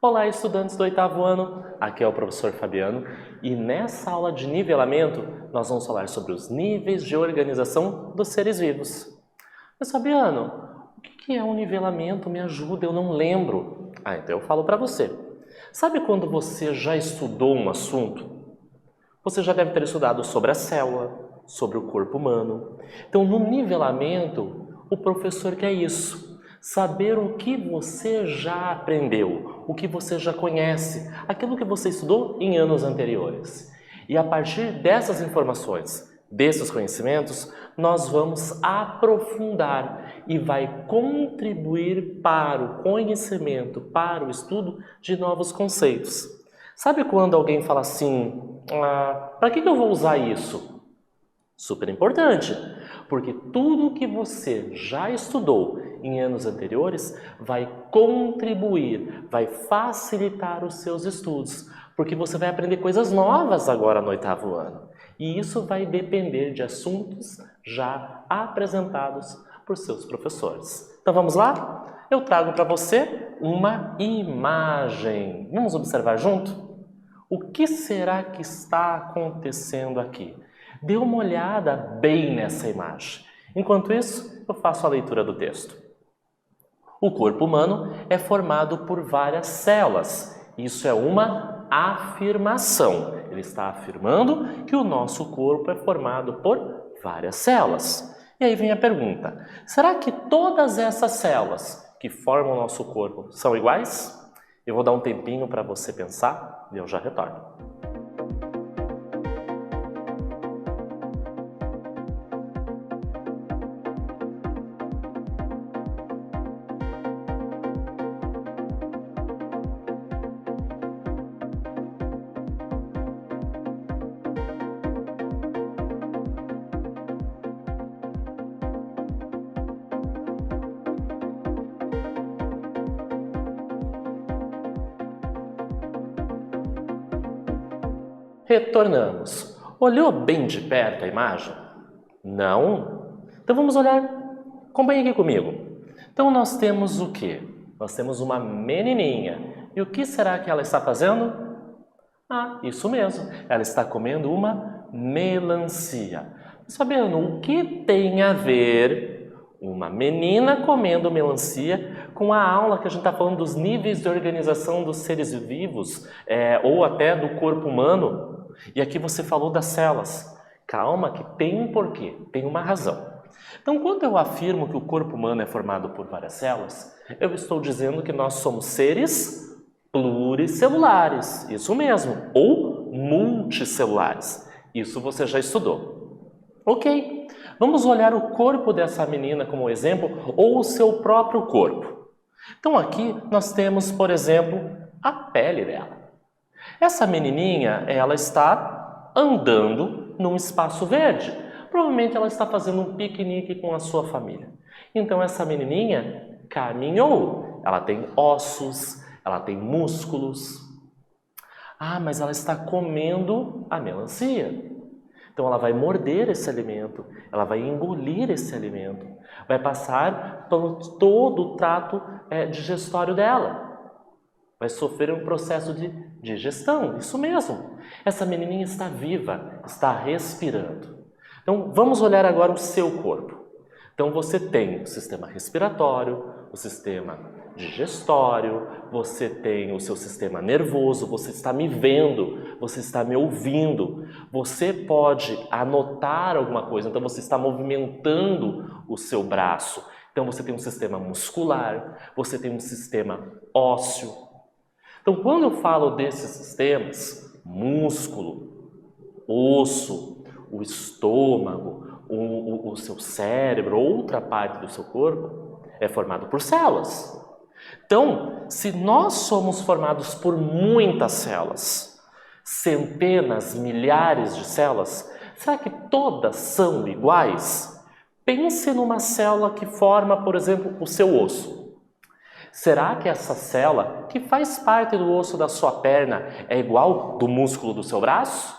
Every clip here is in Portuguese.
Olá, estudantes do 8º ano, aqui é o professor Fabiano e nessa aula de nivelamento nós vamos falar sobre os níveis de organização dos seres vivos. Mas Fabiano, o que é um nivelamento? Me ajuda, eu não lembro. Então eu falo para você. Sabe quando você já estudou um assunto? Você já deve ter estudado sobre a célula, sobre o corpo humano. Então no nivelamento, o professor quer isso. Saber o que você já aprendeu, o que você já conhece, aquilo que você estudou em anos anteriores. E a partir dessas informações, desses conhecimentos, nós vamos aprofundar e vai contribuir para o conhecimento, para o estudo de novos conceitos. Sabe quando alguém fala assim, para que eu vou usar isso? Super importante, porque tudo que você já estudou em anos anteriores vai contribuir, vai facilitar os seus estudos, porque você vai aprender coisas novas agora no 8º ano. E isso vai depender de assuntos já apresentados por seus professores. Então vamos lá? Eu trago para você uma imagem. Vamos observar junto? O que será que está acontecendo aqui? Dê uma olhada bem nessa imagem. Enquanto isso, eu faço a leitura do texto. O corpo humano é formado por várias células. Isso é uma afirmação. Ele está afirmando que o nosso corpo é formado por várias células. E aí vem a pergunta: será que todas essas células que formam o nosso corpo são iguais? Eu vou dar um tempinho para você pensar e eu já retorno. Retornamos. Olhou bem de perto a imagem? Não? Então vamos olhar. Acompanhe aqui comigo. Então nós temos o quê? Nós temos uma menininha. E o que será que ela está fazendo? Isso mesmo. Ela está comendo uma melancia. Mas Fabiano, o que tem a ver uma menina comendo melancia com a aula que a gente está falando dos níveis de organização dos seres vivos ou até do corpo humano? E aqui você falou das células. Calma que tem um porquê, tem uma razão. Então, quando eu afirmo que o corpo humano é formado por várias células, eu estou dizendo que nós somos seres pluricelulares, isso mesmo, ou multicelulares. Isso você já estudou. Ok, vamos olhar o corpo dessa menina como exemplo, ou o seu próprio corpo. Então aqui nós temos, por exemplo, a pele dela. Essa menininha, ela está andando num espaço verde. Provavelmente ela está fazendo um piquenique com a sua família. Então essa menininha caminhou. Ela tem ossos, ela tem músculos. Mas ela está comendo a melancia. Então ela vai morder esse alimento, ela vai engolir esse alimento, vai passar por todo o trato digestório dela. Vai sofrer um processo de digestão, isso mesmo. Essa menininha está viva, está respirando. Então vamos olhar agora o seu corpo. Então você tem o sistema respiratório, o sistema digestório, você tem o seu sistema nervoso, você está me vendo, você está me ouvindo, você pode anotar alguma coisa, então você está movimentando o seu braço. Então você tem um sistema muscular, você tem um sistema ósseo. Então quando eu falo desses sistemas, músculo, osso, o estômago, o seu cérebro, outra parte do seu corpo, é formado por células. Então, se nós somos formados por muitas células, centenas, milhares de células, será que todas são iguais? Pense numa célula que forma, por exemplo, o seu osso. Será que essa célula, que faz parte do osso da sua perna, é igual do músculo do seu braço?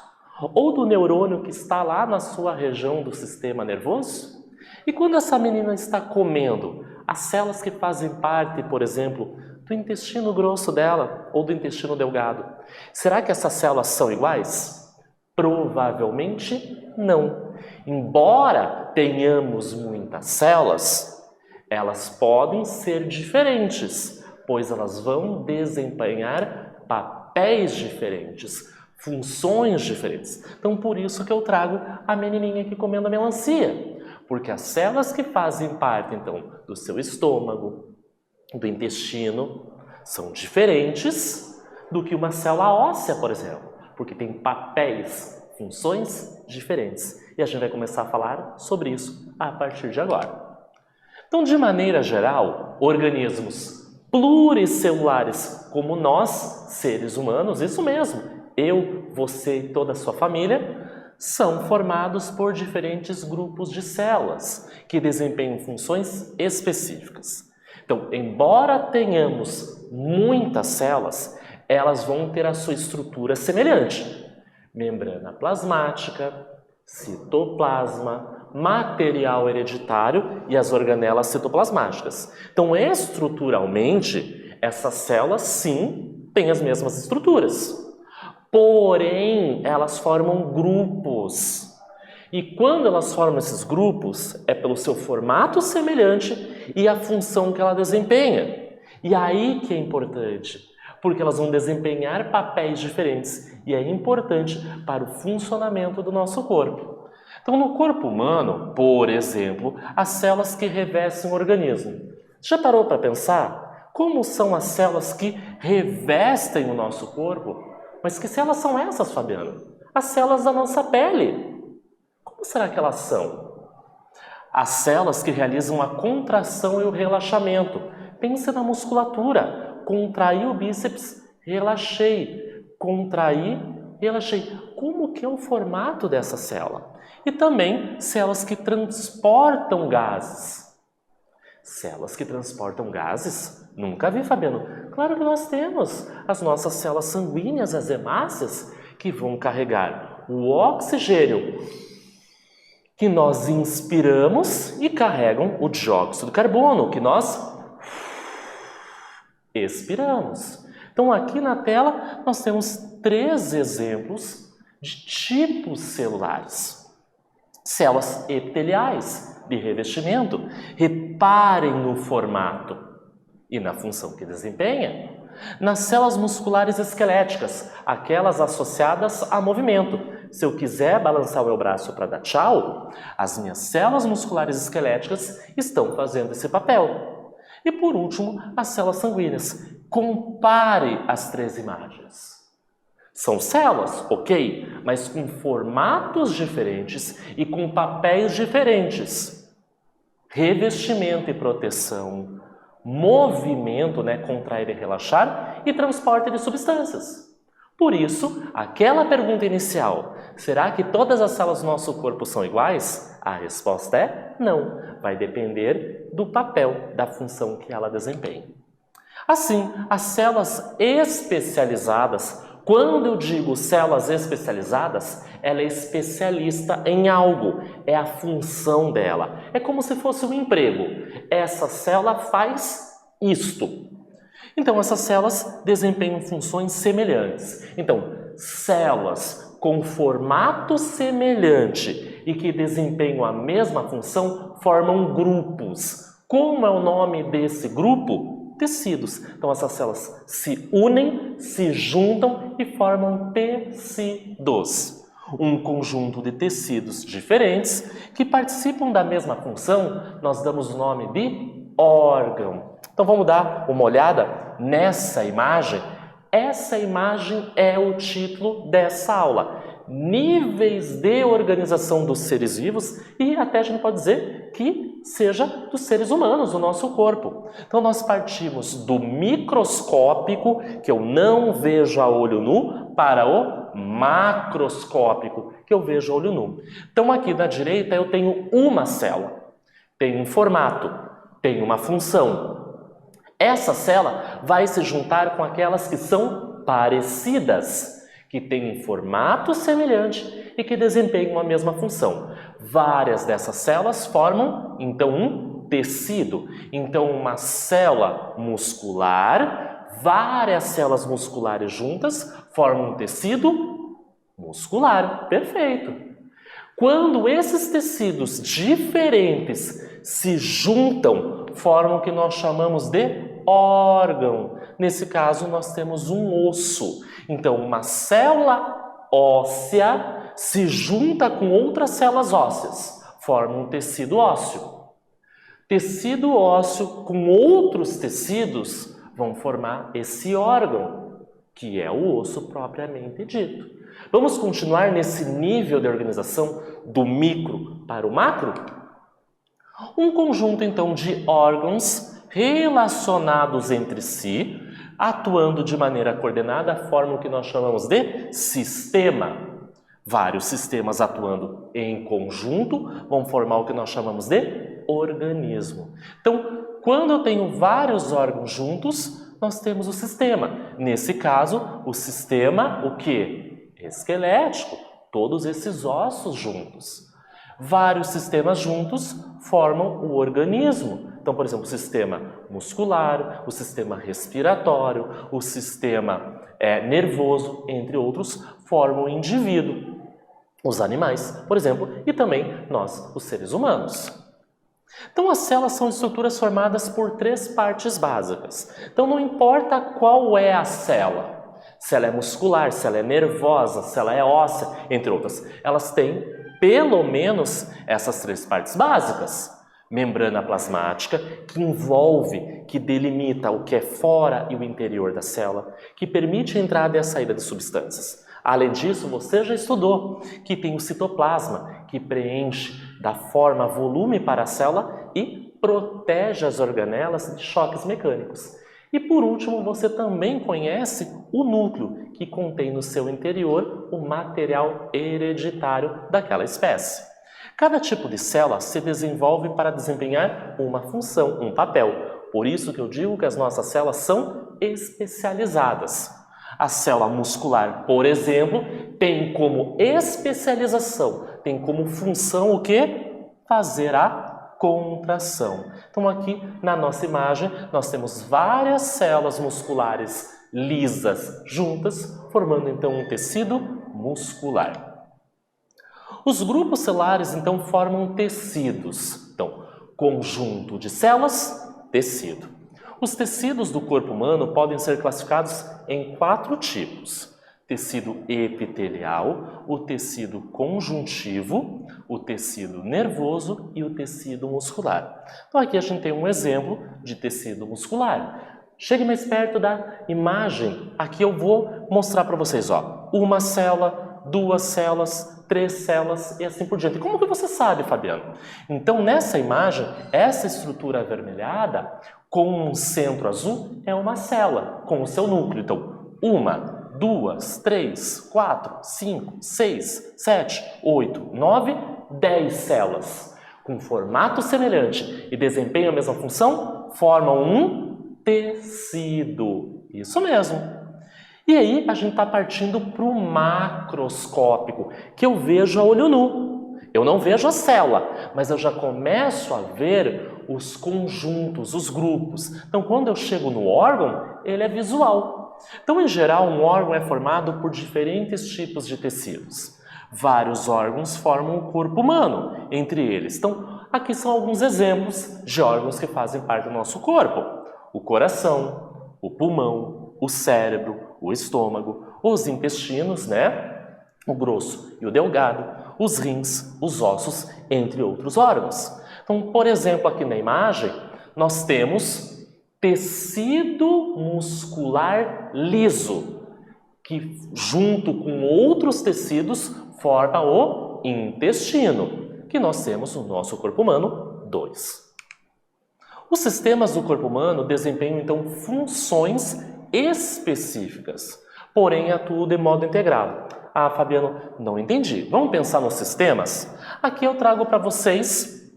Ou do neurônio que está lá na sua região do sistema nervoso? E quando essa menina está comendo, as células que fazem parte, por exemplo, do intestino grosso dela ou do intestino delgado. Será que essas células são iguais? Provavelmente não. Embora tenhamos muitas células, elas podem ser diferentes, pois elas vão desempenhar papéis diferentes, funções diferentes. Então, por isso que eu trago a menininha aqui comendo a melancia. Porque as células que fazem parte, então, do seu estômago, do intestino, são diferentes do que uma célula óssea, por exemplo. Porque tem papéis, funções diferentes. E a gente vai começar a falar sobre isso a partir de agora. Então, de maneira geral, organismos pluricelulares como nós, seres humanos, isso mesmo, eu, você e toda a sua família, são formados por diferentes grupos de células que desempenham funções específicas. Então, embora tenhamos muitas células, elas vão ter a sua estrutura semelhante. Membrana plasmática, citoplasma, material hereditário e as organelas citoplasmáticas. Então, estruturalmente, essas células, sim, têm as mesmas estruturas. Porém, elas formam grupos. E quando elas formam esses grupos, é pelo seu formato semelhante e a função que ela desempenha. E aí que é importante, porque elas vão desempenhar papéis diferentes e é importante para o funcionamento do nosso corpo. Então, no corpo humano, por exemplo, as células que revestem o organismo. Já parou para pensar como são as células que revestem o nosso corpo? Mas que células são essas, Fabiano? As células da nossa pele. Como será que elas são? As células que realizam a contração e o relaxamento. Pense na musculatura. Contrair o bíceps, relaxei. Contrair, relaxei. Como que é o formato dessa célula? E também células que transportam gases. Células que transportam gases? Nunca vi, Fabiano. Claro que nós temos as nossas células sanguíneas, as hemácias, que vão carregar o oxigênio que nós inspiramos e carregam o dióxido de carbono que nós expiramos. Então, aqui na tela, nós temos 3 exemplos de tipos celulares. Células epiteliais, de revestimento. Reparem no formato e na função que desempenha. Nas células musculares esqueléticas, aquelas associadas a movimento. Se eu quiser balançar o meu braço para dar tchau, as minhas células musculares esqueléticas estão fazendo esse papel. E por último, as células sanguíneas. Compare as 3 imagens. São células, ok, mas com formatos diferentes e com papéis diferentes. Revestimento e proteção, movimento, contrair e relaxar, e transporte de substâncias. Por isso, aquela pergunta inicial, será que todas as células do nosso corpo são iguais? A resposta é não, vai depender do papel, da função que ela desempenha. Assim, as células especializadas, quando eu digo células especializadas, ela é especialista em algo, é a função dela. É como se fosse um emprego. Essa célula faz isto. Então, essas células desempenham funções semelhantes. Então, células com formato semelhante e que desempenham a mesma função formam grupos. Como é o nome desse grupo? Tecidos. Então, essas células se unem, se juntam e formam tecidos. Um conjunto de tecidos diferentes que participam da mesma função, nós damos o nome de órgão. Então, vamos dar uma olhada nessa imagem. Essa imagem é o título dessa aula. Níveis de organização dos seres vivos e até a gente pode dizer que seja dos seres humanos, do nosso corpo. Então, nós partimos do microscópico, que eu não vejo a olho nu, para o macroscópico, que eu vejo a olho nu. Então, aqui na direita eu tenho uma célula, tem um formato, tem uma função. Essa célula vai se juntar com aquelas que são parecidas, que têm um formato semelhante e que desempenham a mesma função. Várias dessas células formam, então, um tecido. Então, uma célula muscular, várias células musculares juntas formam um tecido muscular. Perfeito. Quando esses tecidos diferentes se juntam, formam o que nós chamamos de órgão. Nesse caso, nós temos um osso. Então, uma célula óssea se junta com outras células ósseas, forma um tecido ósseo. Tecido ósseo com outros tecidos vão formar esse órgão, que é o osso propriamente dito. Vamos continuar nesse nível de organização do micro para o macro? Um conjunto, então, de órgãos relacionados entre si, atuando de maneira coordenada, forma o que nós chamamos de sistema. Vários sistemas atuando em conjunto vão formar o que nós chamamos de organismo. Então, quando eu tenho vários órgãos juntos, nós temos o sistema. Nesse caso, o sistema, o quê? Esquelético. Todos esses ossos juntos. Vários sistemas juntos formam o organismo. Então, por exemplo, o sistema muscular, o sistema respiratório, o sistema nervoso, entre outros, formam o indivíduo. Os animais, por exemplo, e também nós, os seres humanos. Então, as células são estruturas formadas por 3 partes básicas. Então, não importa qual é a célula, se ela é muscular, se ela é nervosa, se ela é óssea, entre outras, elas têm pelo menos essas 3 partes básicas. Membrana plasmática, que envolve, que delimita o que é fora e o interior da célula, que permite a entrada e a saída de substâncias. Além disso, você já estudou que tem o citoplasma, que preenche, dá forma, volume para a célula e protege as organelas de choques mecânicos. E por último, você também conhece o núcleo, que contém no seu interior o material hereditário daquela espécie. Cada tipo de célula se desenvolve para desempenhar uma função, um papel. Por isso que eu digo que as nossas células são especializadas. A célula muscular, por exemplo, tem como especialização, tem como função o quê? Fazer a contração. Então aqui na nossa imagem nós temos várias células musculares lisas juntas, formando então um tecido muscular. Os grupos celulares então formam tecidos. Então, conjunto de células, tecido. Os tecidos do corpo humano podem ser classificados em 4 tipos. Tecido epitelial, o tecido conjuntivo, o tecido nervoso e o tecido muscular. Então aqui a gente tem um exemplo de tecido muscular. Chegue mais perto da imagem. Aqui eu vou mostrar para vocês, ó, uma célula, 2 células, 3 células e assim por diante. Como que você sabe, Fabiano? Então nessa imagem, essa estrutura avermelhada com um centro azul é uma célula com o seu núcleo. Então, 1, 2, 3, 4, 5, 6, 7, 8, 9, 10 células. Com formato semelhante e desempenham a mesma função, formam um tecido. Isso mesmo. E aí a gente está partindo para o macroscópico, que eu vejo a olho nu. Eu não vejo a célula, mas eu já começo a ver os conjuntos, os grupos. Então, quando eu chego no órgão, ele é visual. Então, em geral, um órgão é formado por diferentes tipos de tecidos. Vários órgãos formam o corpo humano, entre eles. Então, aqui são alguns exemplos de órgãos que fazem parte do nosso corpo. O coração, o pulmão, o cérebro, o estômago, os intestinos, né? O grosso e o delgado, os rins, os ossos, entre outros órgãos. Então, por exemplo, aqui na imagem, nós temos tecido muscular liso, que junto com outros tecidos forma o intestino, que nós temos no nosso corpo humano 2. Os sistemas do corpo humano desempenham, então, funções específicas, porém atuam de modo integrado. Ah, Fabiano, não entendi. Vamos pensar nos sistemas? Aqui eu trago para vocês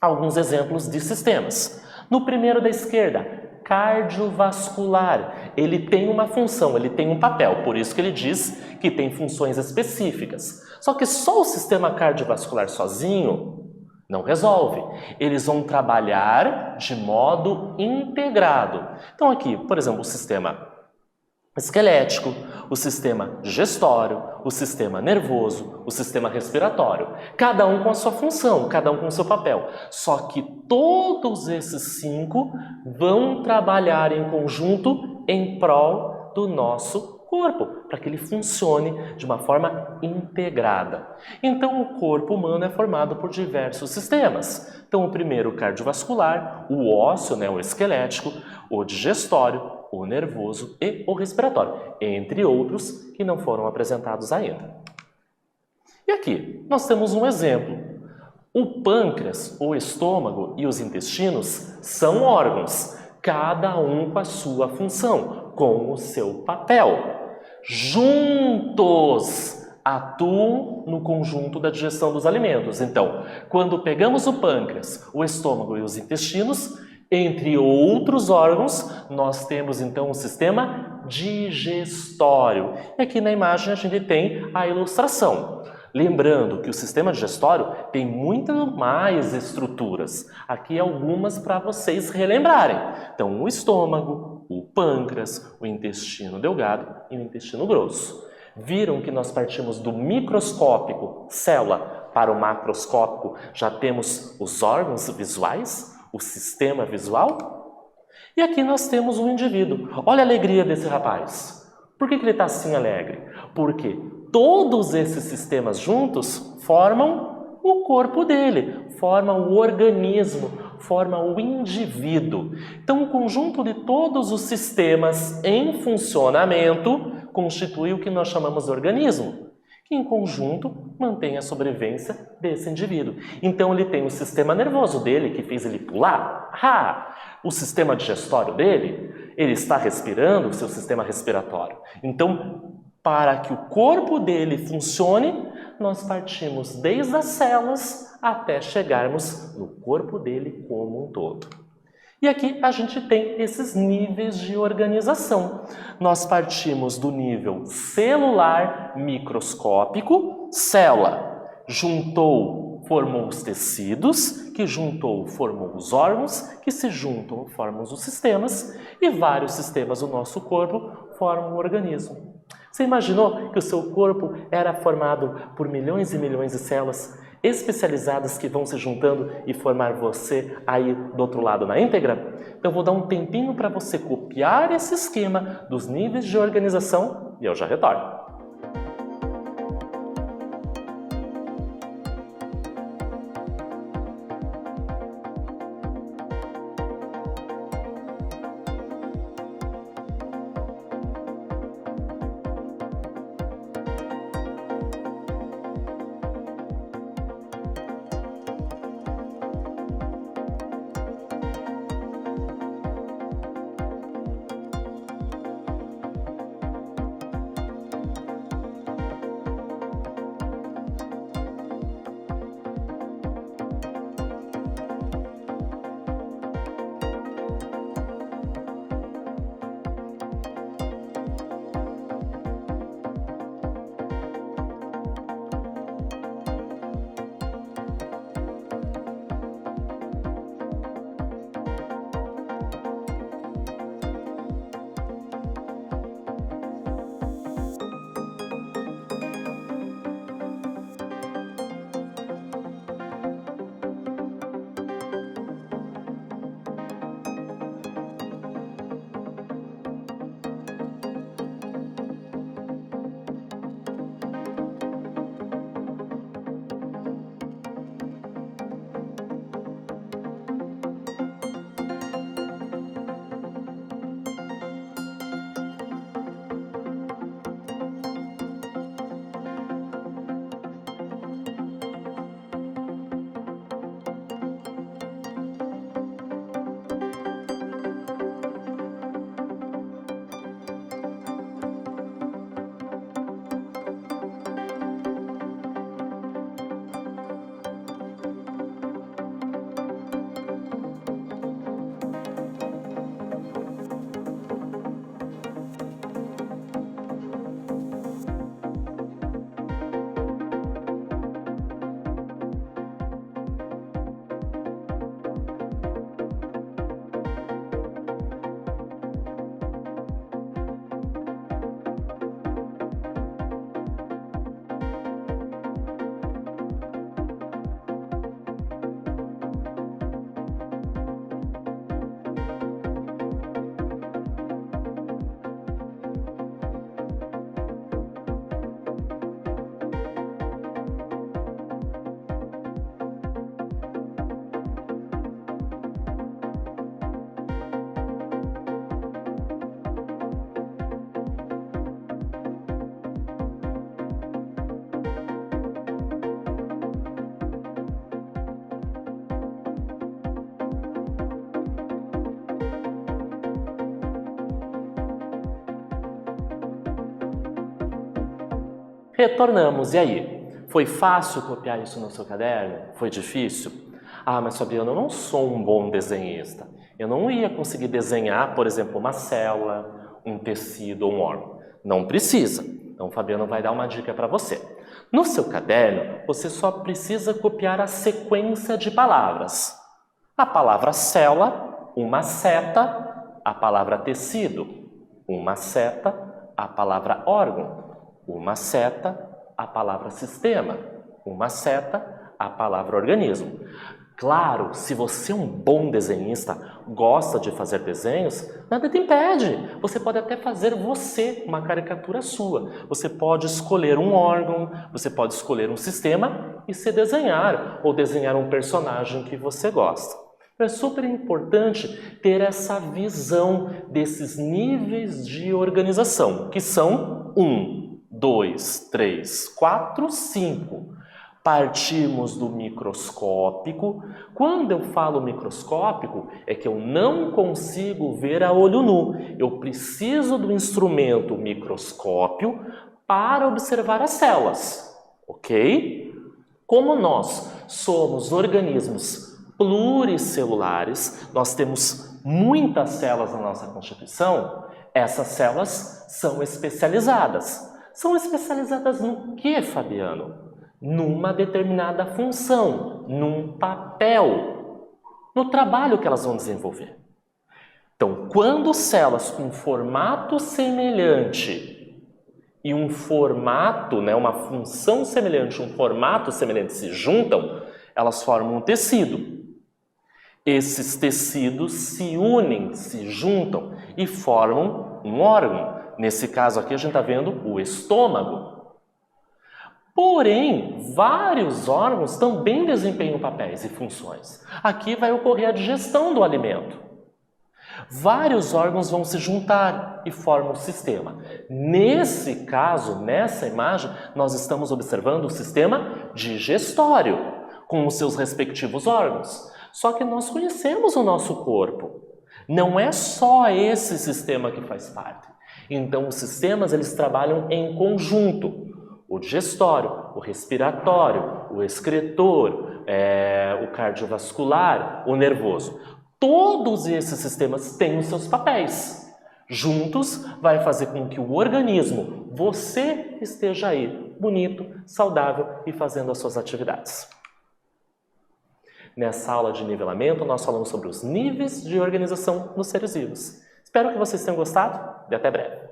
alguns exemplos de sistemas. No primeiro da esquerda, cardiovascular. Ele tem uma função, ele tem um papel, por isso que ele diz que tem funções específicas. Só que só o sistema cardiovascular sozinho Não resolve. Eles vão trabalhar de modo integrado. Então aqui, por exemplo, o sistema esquelético, o sistema digestório, o sistema nervoso, o sistema respiratório. Cada um com a sua função, cada um com o seu papel. Só que todos esses 5 vão trabalhar em conjunto em prol do nosso corpo, para que ele funcione de uma forma integrada. Então, o corpo humano é formado por diversos sistemas. Então, o primeiro, o cardiovascular, o ósseo, o esquelético, o digestório, o nervoso e o respiratório, entre outros que não foram apresentados ainda. E aqui, nós temos um exemplo. O pâncreas, o estômago e os intestinos são órgãos, cada um com a sua função, com o seu papel. Juntos atuam no conjunto da digestão dos alimentos. Então, quando pegamos o pâncreas, o estômago e os intestinos, entre outros órgãos, nós temos então um sistema digestório. E aqui na imagem a gente tem a ilustração. Lembrando que o sistema digestório tem muito mais estruturas. Aqui algumas para vocês relembrarem. Então, o estômago, o pâncreas, o intestino delgado e o intestino grosso. Viram que nós partimos do microscópico, célula, para o macroscópico. Já temos os órgãos visuais, o sistema visual. E aqui nós temos um indivíduo. Olha a alegria desse rapaz. Por que ele está assim alegre? Porque todos esses sistemas juntos formam o corpo dele, formam o organismo, formam o indivíduo. Então, o conjunto de todos os sistemas em funcionamento constitui o que nós chamamos de organismo, que em conjunto mantém a sobrevivência desse indivíduo. Então, ele tem o sistema nervoso dele, que fez ele pular. O sistema digestório dele, ele está respirando, o seu sistema respiratório. Então, para que o corpo dele funcione, nós partimos desde as células até chegarmos no corpo dele como um todo. E aqui a gente tem esses níveis de organização. Nós partimos do nível celular microscópico, célula juntou, formou os tecidos, que juntou, formou os órgãos, que se juntam, formam os sistemas, e vários sistemas do nosso corpo formam o organismo. Você imaginou que o seu corpo era formado por milhões e milhões de células especializadas que vão se juntando e formar você aí do outro lado na íntegra? Então eu vou dar um tempinho para você copiar esse esquema dos níveis de organização e eu já retorno. Retornamos, e aí? Foi fácil copiar isso no seu caderno? Foi difícil? Ah, mas Fabiano, eu não sou um bom desenhista. Eu não ia conseguir desenhar, por exemplo, uma célula, um tecido ou um órgão. Não precisa. Então, o Fabiano vai dar uma dica para você. No seu caderno, você só precisa copiar a sequência de palavras. A palavra célula, uma seta, a palavra tecido, uma seta, a palavra órgão, uma seta, a palavra sistema, uma seta, a palavra organismo. Claro, se você é um bom desenhista, gosta de fazer desenhos, nada te impede. Você pode até fazer uma caricatura sua. Você pode escolher um órgão, você pode escolher um sistema e se desenhar, ou desenhar um personagem que você gosta. É super importante ter essa visão desses níveis de organização, que são 1, 2, 3, 4, 5. Partimos do microscópico. Quando eu falo microscópico, é que eu não consigo ver a olho nu. Eu preciso do instrumento microscópio para observar as células, ok? Como nós somos organismos pluricelulares, nós temos muitas células na nossa constituição, essas células são especializadas. São especializadas no que, Fabiano? Numa determinada função, num papel, no trabalho que elas vão desenvolver. Então, quando células com formato semelhante e um formato, uma função semelhante, um formato semelhante se juntam, elas formam um tecido. Esses tecidos se unem, se juntam e formam um órgão. Nesse caso aqui a gente está vendo o estômago. Porém, vários órgãos também desempenham papéis e funções. Aqui vai ocorrer a digestão do alimento. Vários órgãos vão se juntar e formam um sistema. Nesse caso, nessa imagem, nós estamos observando o sistema digestório, com os seus respectivos órgãos. Só que nós conhecemos o nosso corpo. Não é só esse sistema que faz parte. Então, os sistemas eles trabalham em conjunto. O digestório, o respiratório, o excretor, o cardiovascular, o nervoso. Todos esses sistemas têm os seus papéis. Juntos vai fazer com que o organismo, você esteja aí, bonito, saudável e fazendo as suas atividades. Nessa aula de nivelamento, nós falamos sobre os níveis de organização nos seres vivos. Espero que vocês tenham gostado e até breve.